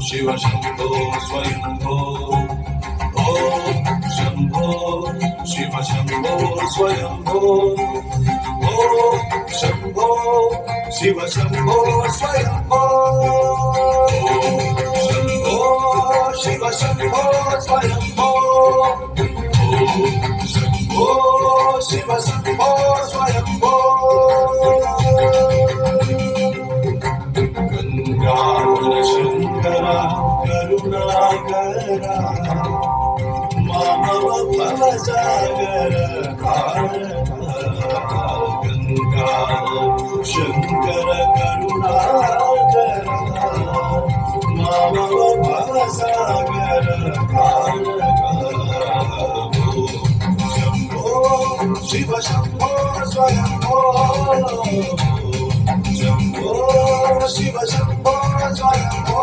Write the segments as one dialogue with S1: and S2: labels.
S1: शिव शंभो स्वयंभो ओम शंभो शिव शंभो स्वयंभो ओम शंभो शिव शंभो स्वयंभो शंभो शिव शंभो स्वयंभो शंभो शिव शंभो स्वयंभो गंगाधर शंकरा करुणाकरा मानव भवसागर गंगाधर शंकर करुणाकरा मानव भवसागर शंभो शिव शंभो स्वयंभो शंभो शिव शंभो स्वयंभो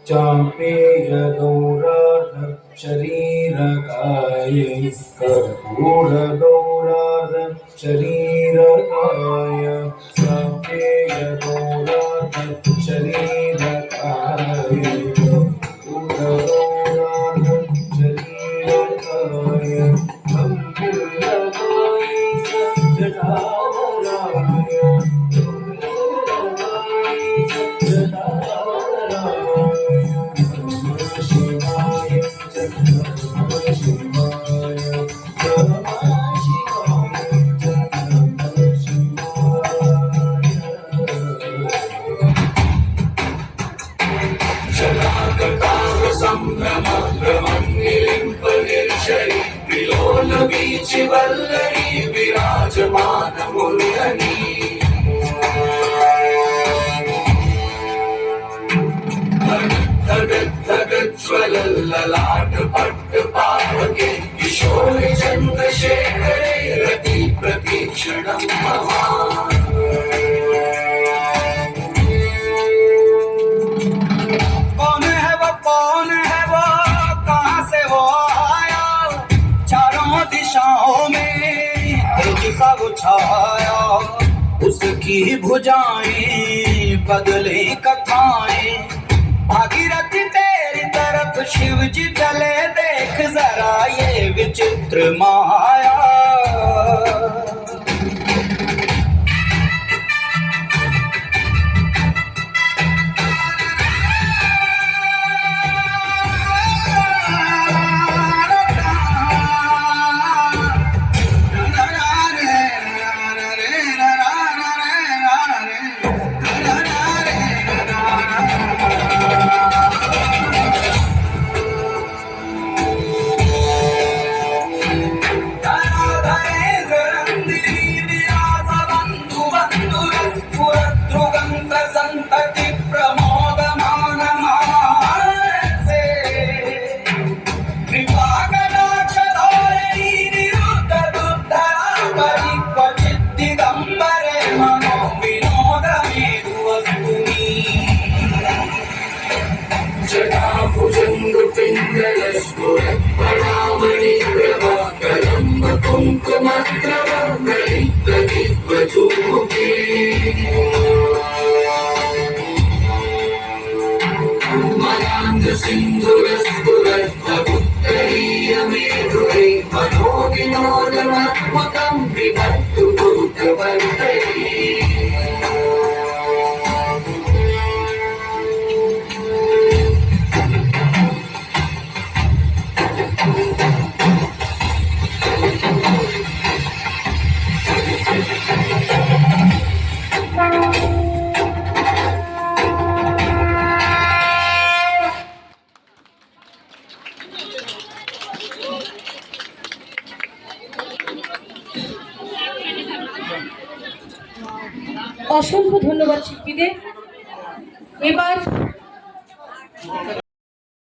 S1: चापेयगौरार्ध शरीरकाय कर्पूरगौरार्ध शरीरकाय चापेयगौरार्ध शरीरकाय कर्पूरगौरार्ध शरीरकाय गंभीरकाय जटाधराय वल्लरी विराजमान मुरली ज्वलल्ललाट पट्ट पावके किशोर चंद्रशेखरे रति प्रतीक्षणं महा
S2: सब छाया उसकी भुजाएं बदले कथाएं भागीरथी तेरी तरफ शिव जी चले देख जरा ये विचित्र माया
S1: सिन्धुरस्फुरद्भुत्तरीय मेरुरे मनोविनोदनात्मकं विभक्तु भूतवर्तये
S3: অসংখ্য ধন্যবাদ শিল্পীদের। এবার